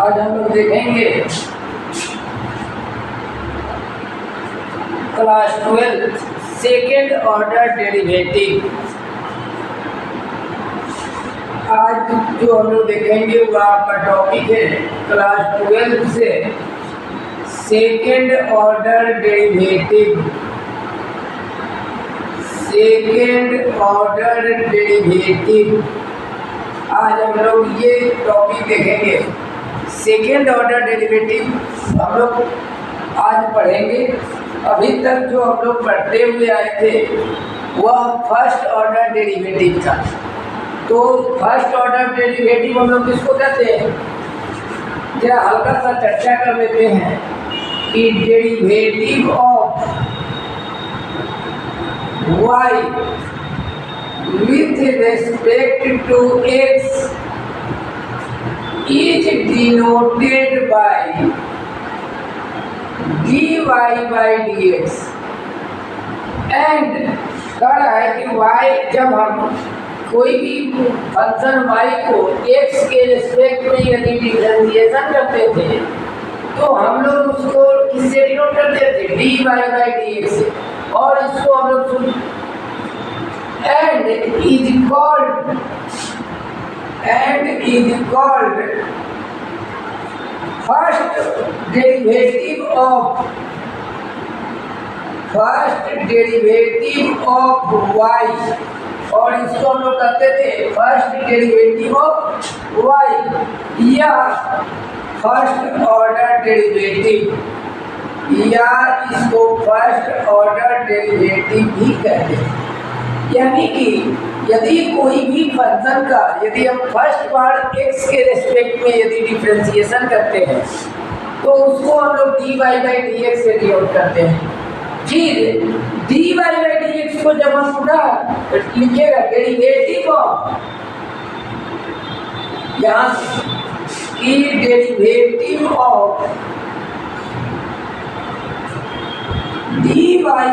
आज हम लोग देखेंगे क्लास 12 सेकेंड ऑर्डर डेरिवेटिव। आज जो हम लोग देखेंगे वो आपका टॉपिक है क्लास 12 से second order derivative. Second order derivative आज हम लोग ये टॉपिक देखेंगे। सेकेंड ऑर्डर डेरिवेटिव हम लोग आज पढ़ेंगे। अभी तक जो हम लोग पढ़ते हुए आए थे वह फर्स्ट ऑर्डर डेरिवेटिव था। तो फर्स्ट ऑर्डर डेरिवेटिव हम लोग किसको कहते हैं, जरा हल्का सा चर्चा कर लेते हैं कि derivative of y with respect to x is denoted by dy by dx। And कह रहा है कि y जब हम कोई भी फंक्शन y को x के रिस्पेक्ट में यदि डिफरेंशिएशन करते थे तो हम लोग उसको किससे डिनोट करते थे, dy by dx से। और इसको हम लोग सुन and is called first derivative of y। और इसको हम लोग कहते थे फर्स्ट डेरिवेटिव ऑफ y या फर्स्ट ऑर्डर डेरिवेटिव, या इसको फर्स्ट ऑर्डर डेरिवेटिव भी कहते हैं। यानी कि यदि कोई भी फंक्शन का यदि हम फर्स्ट बार x के रेस्पेक्ट में यदि डिफरेंशिएशन करते हैं तो उसको हम लोग dy by dx से डिनोट करते हैं। फिर dy by dx को जब हम पूरा लिखिएगा डेरिवेटिव ऑफ, यहाँ की derivative of dy by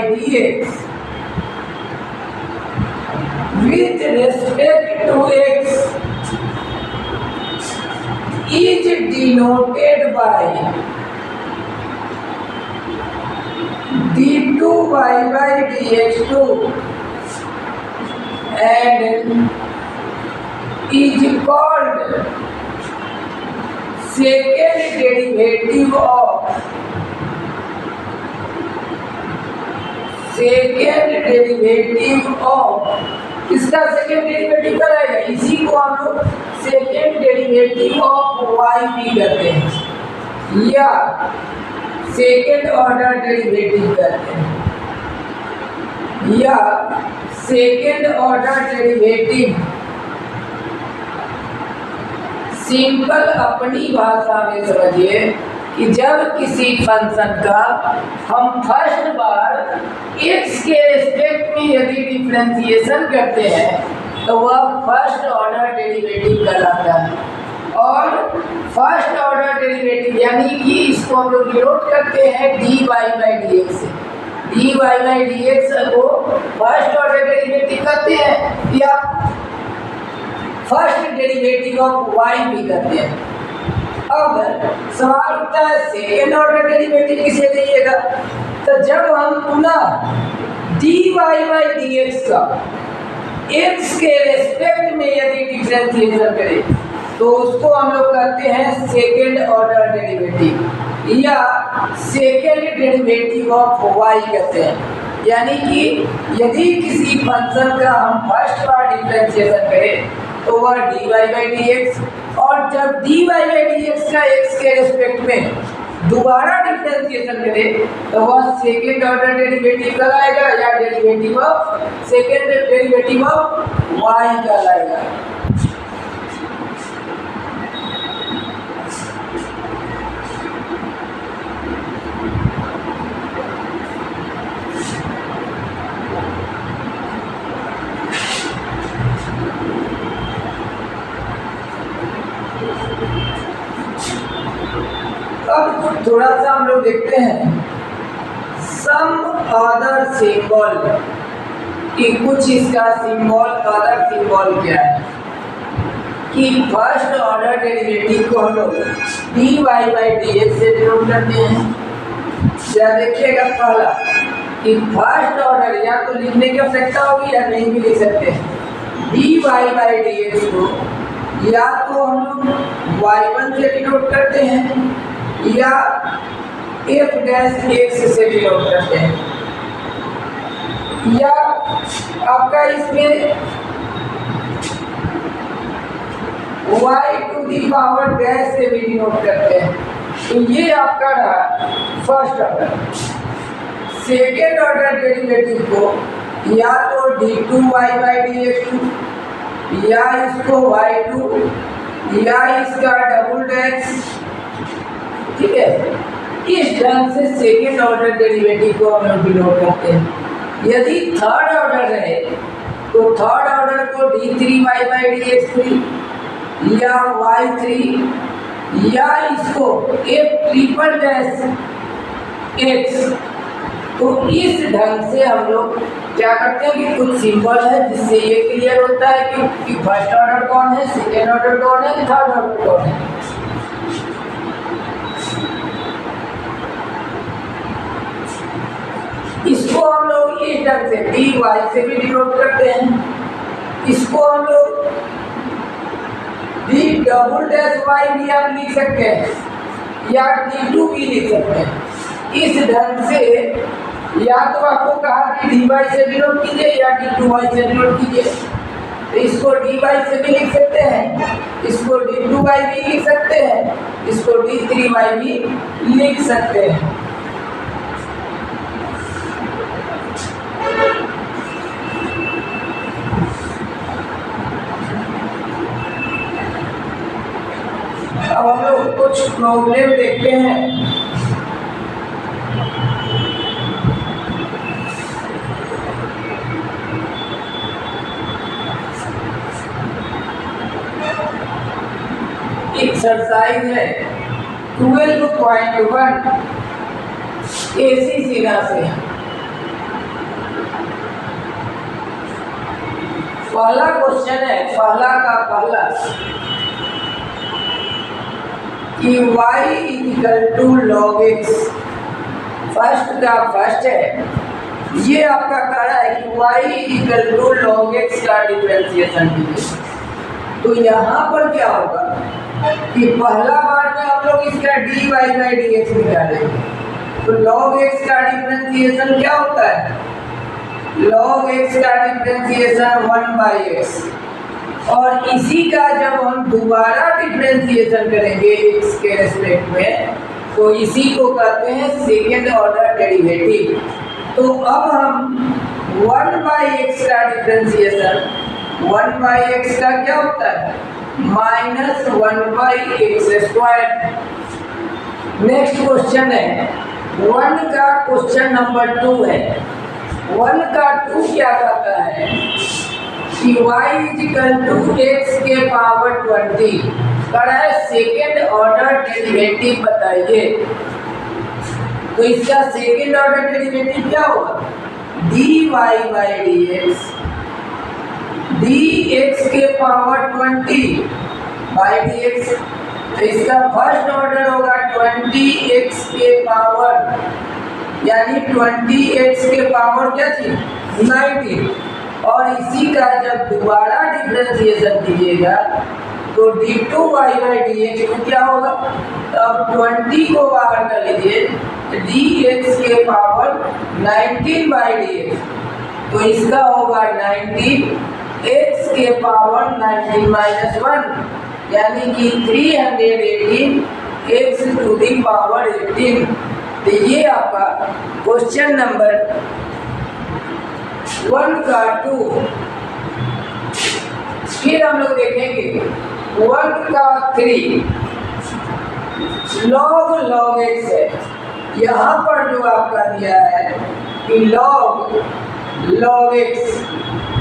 dx with respect to x is denoted by d2y by dx2 and is called second derivative of इसका सेकेंड डेरिवेटिव कराएगा, इसी को हम लोग सेकेंड डेरिवेटिव ऑफ y भी कहते हैं या सेकेंड ऑर्डर डेरिवेटिव कहते हैं, या सेकेंड ऑर्डर डेरिवेटिव सिंपल अपनी भाषा में समझिए कि जब किसी फंक्शन का हम फर्स्ट बार x के रिस्पेक्ट में यदि डिफरेंशिएशन करते हैं तो वह फर्स्ट ऑर्डर डेरिवेटिव कहलाता है। और फर्स्ट ऑर्डर डेरिवेटिव यानी कि इसको हम लोग डिनोट करते हैं dy by dx से। dy by dx को फर्स्ट ऑर्डर डेरिवेटिव कहते हैं या फर्स्ट डेरिवेटिव ऑफ y भी कहते हैं। अब सवाल उठता है सेकेंड ऑर्डर डेरिवेटिव किसे दीजिएगा, तो जब हम पुनः dy by dx का x के रेस्पेक्ट में यदि डिफरेंशिएशन करें तो उसको हम लोग कहते हैं सेकेंड ऑर्डर डेरिवेटिव या सेकेंड डेरिवेटिव ऑफ y कहते हैं। यानी कि यदि किसी फंक्शन का हम फर्स्ट बार डिफरेंशिएशन करें तो वह dy by dx, और जब dy by dx का x के रेस्पेक्ट में दोबारा डिफरेंशिएशन करें तो वह सेकेंड ऑर्डर डेरिवेटिव कहलाएगा या derivative of second derivative of y कहलाएगा। अब थोड़ा सा हम लोग देखते हैं सम अदर सिंबल कि कुछ इसका सिंबल, अदर सिंबल क्या है। कि फर्स्ट ऑर्डर डेरिवेटिव को हम लोग D Y by D X से डिनोट करते हैं। क्या देखिएगा, पहला कि फर्स्ट ऑर्डर या तो लिखने की आवश्यकता होगी या नहीं भी लिख सकते हैं। D Y by D X को या तो हम लोग y1 से डिनोट करते हैं या f डैश एक्स से डिनोट करते हैं, या आपका इसमें y to the power dash से भी डिनोट करते हैं। तो ये आपका रहा first order. Second order derivative को या तो d2 y by D x या इसको y2 या इसका डबल डैश, ठीक है। इस ढंग से सेकेंड ऑर्डर डेरिवेटिव को हम लोग डिनोट करते हैं। यदि थर्ड ऑर्डर रहे तो थर्ड ऑर्डर को d3 y by D x या y3 या इसको f ट्रिपल डैश x। तो इस ढंग से हम लोग क्या करते हैं कि कुछ सिंबल है जिससे ये क्लियर होता है कि फर्स्ट ऑर्डर कौन है, सेकेंड ऑर्डर कौन है, थर्ड ऑर्डर कौन है। इसको हम लोग इस ढंग से डी वाई से भी डिनोट करते हैं। इसको हम लोग डी डबल डैश वाई भी आप लिख सकते हैं या d2 भी लिख सकते हैं। इस ढंग से या तो आपको कहा कि dy से डिनोट कीजिए या d2y से डिनोट कीजिए। तो इसको dy से भी लिख सकते हैं, इसको d2y भी लिख सकते हैं, इसको d3y भी लिख सकते हैं। अब हम लोग कुछ प्रॉब्लम देखते हैं। एक्सरसाइज है 12.1 एसी सीधा से। पहला क्वेश्चन है, पहला का पहला कि y equal to log X. First का फर्स्ट है, ये आपका कह रहा है कि y equal to log X का डिफरेंशिएशन कीजिए। तो यहाँ पर क्या होगा कि पहला बार में हम लोग इसका D Y by D X निकालेंगे। तो लॉग एक्स का डिफरेंशिएशन क्या होता है, लॉग एक्स का डिफरेंशिएशन 1 बाई एक्स। और इसी का जब हम दोबारा डिफरेंशिएशन करेंगे एक्स के रेस्पेक्ट में तो इसी को कहते हैं सेकेंड ऑर्डर डेरिवेटिव। तो अब हम 1 बाई एक्स का डिफरेंशिएशन 1 बाई एक्स का क्या होता है minus 1 by x square. Next question है 1 का क्वेश्चन नंबर 2 है। 1 का 2 क्या कहता है कि y इक्वल टू एक्स के पावर 20 कर है सेकेंड ऑर्डर डेरिवेटिव बताइए। तो इसका सेकेंड ऑर्डर डेरिवेटिव क्या होगा D Y by D X, D X के पावर 20 बाई डी एक्स। तो इसका फर्स्ट ऑर्डर होगा 20x के पावर, यानी 20x के पावर क्या थी 90। और इसी का जब दोबारा डिफरेंशिएशन कीजिएगा तो d2 y by D X को क्या होगा, अब 20 को बाहर कर लीजिए dx के पावर 19 बाई डी एक्स। तो इसका होगा 19 x के पावर 19 माइनस 1, यानी कि 318 x टू दी पावर 18। तो ये आपका क्वेश्चन नंबर 1 का 2। फिर हम लोग देखेंगे 1 का 3 लॉग एक्स है। यहाँ पर जो आपका दिया है कि लॉग एक्स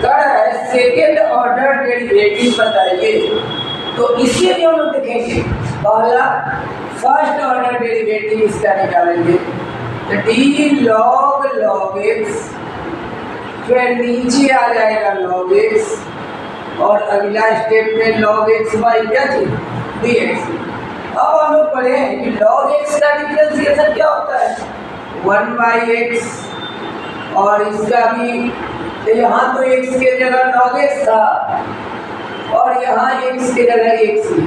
का है सेकेंड ऑर्डर डेरिवेटिव बताइए। तो इसके लिए हम लोग देखेंगे पहला फर्स्ट ऑर्डर डेरिवेटिव इसका निकालेंगे तो डी लॉग एक्स, फिर नीचे आ जाएगा लॉग एक्स, और अगला स्टेप में log x बाई क्या थी dx। अब हम लोग पढ़े हैं कि log x का डिफरेंशिएशन क्या होता है 1 बाई एक्स, और इसका भी तो यहाँ तो x के जगह log x था और यहाँ x के जगह x थी।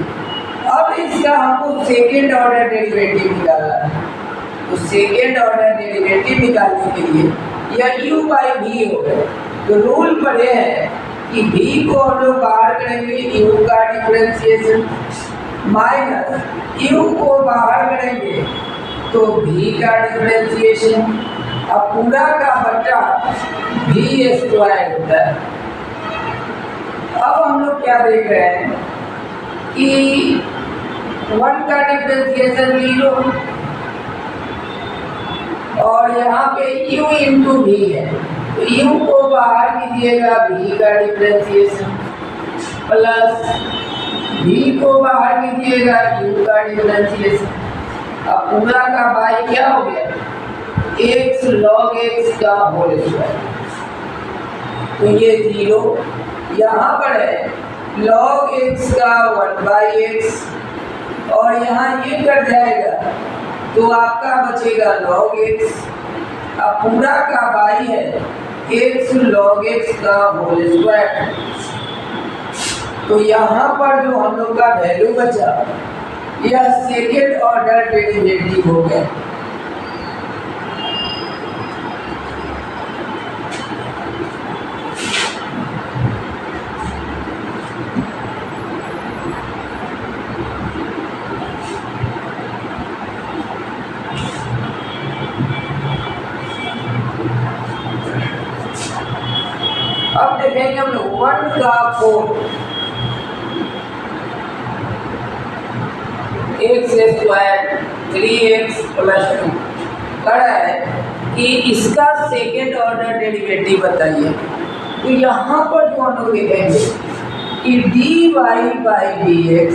अब इसका हमको सेकेंड ऑर्डर डेरिवेटिव निकालना है, तो सेकेंड ऑर्डर डेरिवेटिव निकालने के लिए यह u बाई वी हो गए। तो रूल पढ़े हैं कि v को हम लोग बाहर करेंगे u का डिफरेंशिएशन माइनस u को बाहर करेंगे तो v का डिफरेंशिएशन, अब पूरा का बटा v स्क्वायर होता है। अब हम लोग क्या देख रहे हैं कि 1 का डिफरेंशिएशन 0 और यहाँ पे u इंटू वी है, तो u को बाहर कीजिएगा v का डिफरेंशिएशन प्लस v को बाहर कीजिएगा u का डिफरेंशिएशन। अब पूरा का बाई क्या हो गया x log x का होल स्क्वायर, तो ये 0 यहाँ पर है log x का 1 बाई एक्स और यहाँ ये कट जाएगा तो आपका बचेगा log x। अब पूरा का बाई है x log x का होल स्क्वायर, तो यहाँ पर जो हम लोग का वैल्यू बचा यह सेकेंड ऑर्डर डेरिवेटिव हो गया। अब देखेंगे हम लोग 1 का 4 एक्स स्क्वायर 3x प्लस 2 कह रहा है कि इसका सेकेंड ऑर्डर डेरिवेटिव बताइए। तो यहाँ पर जो हम लोग देखेंगे कि dy बाई dx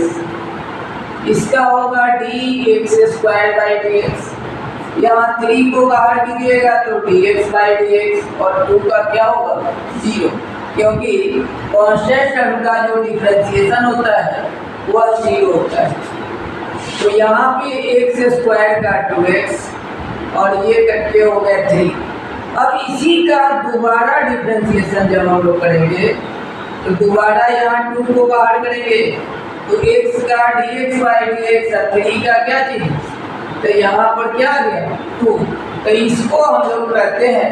इसका होगा dx स्क्वायर बाई dx, यहाँ 3 को बाहर कीजिएगा तो dx बाई dx और 2 का क्या होगा 0, क्योंकि कांस्टेंट टर्म का जो डिफरेंशिएशन होता है वह 0 होता है। तो यहाँ पे x स्क्वायर का 2x और ये कट्टे हो गए 3। अब इसी का दोबारा डिफरेंशिएशन जब हम लोग करेंगे तो दोबारा यहाँ 2 को बाहर करेंगे तो x का dx बाई dx और 3 का क्या चीज, तो यहाँ पर क्या आ गया 2। तो इसको हम लोग कहते हैं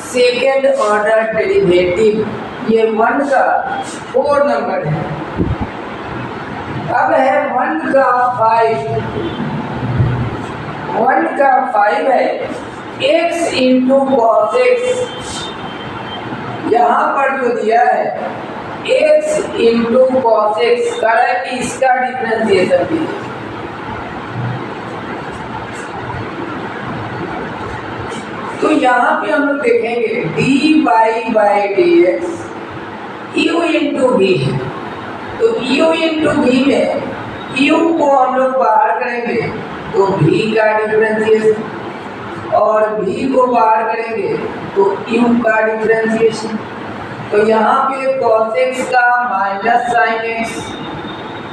सेकेंड ऑर्डर डेरिवेटिव। ये 1 का 4 नंबर है। अब है 1 का 5, 1 का 5 है x इंटू कॉस एक्स, यहाँ पर जो दिया है x इंटू कॉस एक्स कह रहा है कि इसका डिफरेंशिएशन कीजिए। तो यहाँ पे हम लोग देखेंगे dy by dx u into v है, तो u इंटू v में u को हम लोग बाहर करेंगे तो v का डिफरेंशिएशन और v को बाहर करेंगे तो u का डिफरेंशिएशन। तो यहाँ पे cos x का माइनस साइन x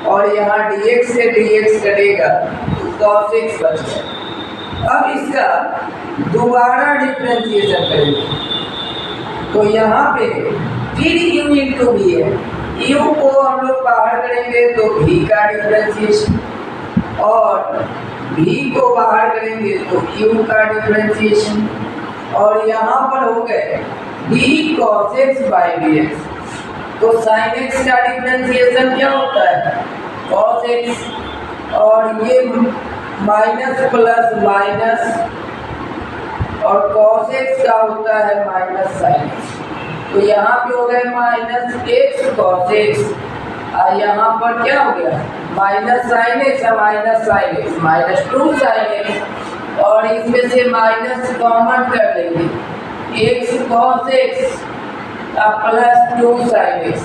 और यहाँ dx से dx कटेगा तो cos x बच गया। अब इसका दोबारा डिफरेंशिएशन करेंगे तो यहाँ पे फिर u इंटू v है, u को हम लोग बाहर करेंगे तो v का डिफरेंशिएशन और v को बाहर करेंगे तो u का डिफरेंशिएशन और यहाँ पर हो गए d cos x by dx। तो sin x का डिफरेंशिएशन क्या होता है cos x और ये माइनस प्लस माइनस और cos x का होता है माइनस साइन x। तो यहाँ पे हो गए माइनस x cos x और यहाँ पर क्या हो गया माइनस साइन x या minus sine x minus 2 sine x और इसमें से माइनस कॉमन कर लेंगे x cos x plus 2 sine x।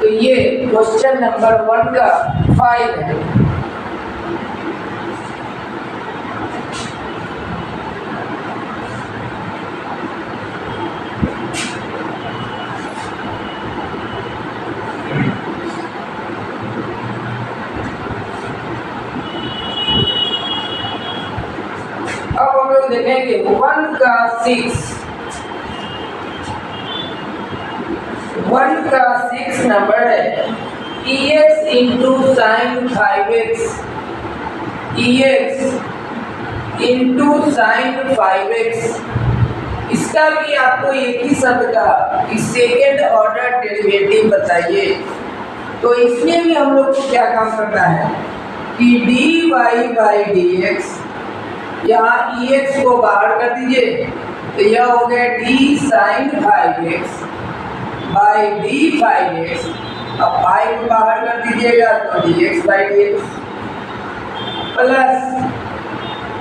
तो ये क्वेश्चन नंबर 1 का 5 है। देखेंगे 1 का 6 नंबर है ex into sine 5x, ex into sine 5x। इसका भी आपको एक ही शब्द का कि सेकेंड ऑर्डर डेरिवेटिव बताइए। तो इसमें भी हम लोग को क्या काम करना है कि dy बाई डी एक्स, यहाँ ex को बाहर कर दीजिए तो यह हो गया d sign 5x by D 5x। अब 5 को बाहर कर दीजिएगा तो dx बाई dx प्लस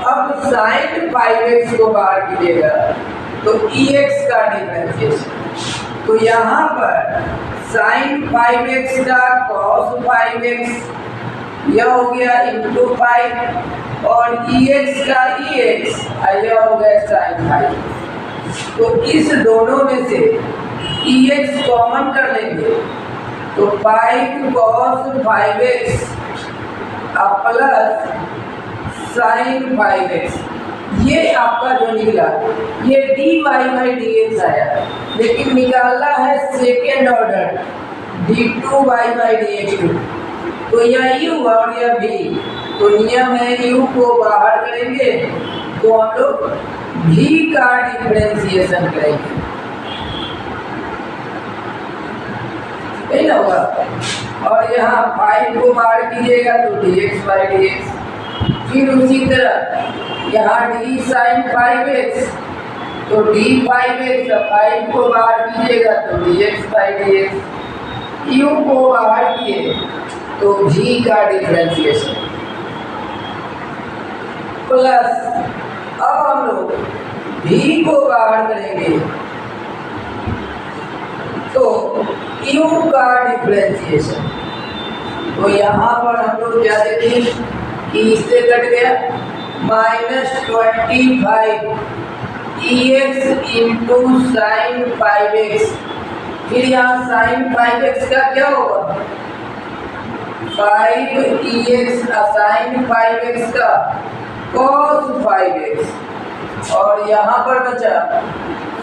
अब साइन 5x को बाहर कीजिएगा तो ex का डिफरेंशिएशन। तो यहाँ पर साइन 5x का cos 5x यह हो गया इंटू 5 और ex का ex यह हो गया साइन 5। तो इस दोनों में से ex कॉमन कर लेंगे तो 5 cos 5x plus sign 5x, ये आपका जो निकला ये dy बाई डी एक्स आया, लेकिन निकालना है second order d2 by D X. तो यह u और यह v, तो नियम है u को बाहर करेंगे तो हम लोग v का डिफरेंशिएशन करेंगे, नहीं ना होगा। और यहाँ 5 को बाहर कीजिएगा तो dx बाई dx। फिर उसी तरह यहाँ d साइन 5x तो d 5x, 5 को बाहर कीजिएगा तो dx बाई dx। u को बाहर किए तो v का डिफरेंशिएशन प्लस अब हम लोग v को बाहर करेंगे तो u का डिफरेंशिएशन। तो यहाँ पर हम लोग क्या देखें कि इससे कट गया -25 ex इंटू साइन 5x। फिर यहाँ साइन 5x का क्या होगा 5 साइन 5x का cos 5x और यहाँ पर बचा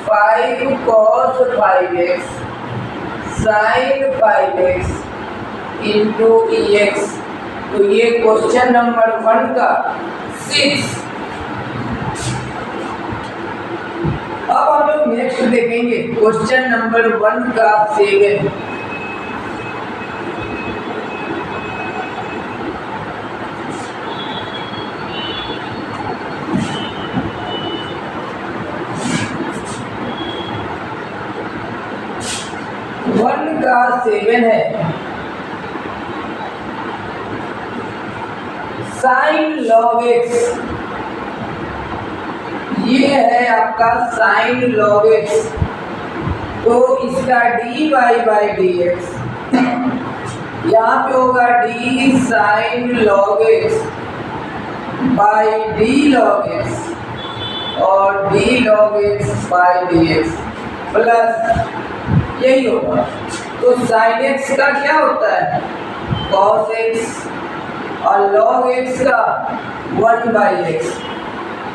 5 cos 5x sign 5x into ex। तो ये क्वेश्चन नंबर 1 का 6। अब हम लोग नेक्स्ट देखेंगे क्वेश्चन नंबर 1 का 7। वन का 7 है साइन लॉग x। ये है आपका साइन लॉग x, तो इसका dy बाई डी एक्स, यहाँ पे होगा d sign log x by D log x और d log x by D x plus यही होगा। तो साइन x का क्या होता है cos x और log x का 1 बाई x।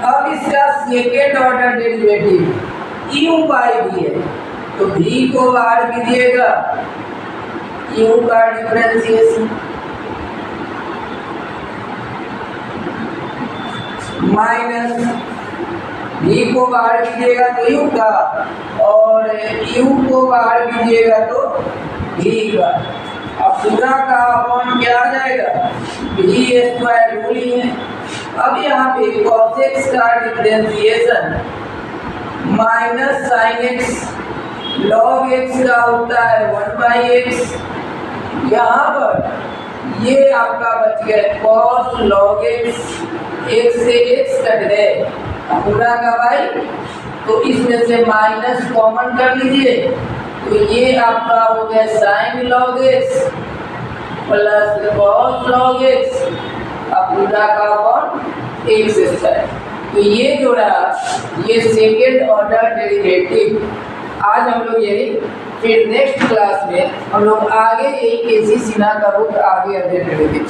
अब इसका second order derivative u by v है, तो v को बाहर कीजिएगा u का डिफरेंशिएशन माइनस v को बाहर कीजिएगा तो u का और u को बाहर कीजिएगा तो v का। अब पूरा का अपॉन क्या आ जाएगा v स्क्वायर रूल ही है। अब यहाँ पे cos x का differentiation minus sine x log x का होता है 1 बाई x। यहाँ पर ये आपका बच गया cos log x, x से x कट गए पूरा का y, तो इसमें से माइनस कॉमन कर लीजिए तो ये आपका हो गया sign log x plus cos log x पूरा का अपॉन x स्क्वायर। तो ये जो रहा ये सेकेंड ऑर्डर डेरिवेटिव। आज हम लोग यही, फिर नेक्स्ट क्लास में हम लोग आगे यही केसी सिन्हा का रूप आगे अध्ययन करेंगे।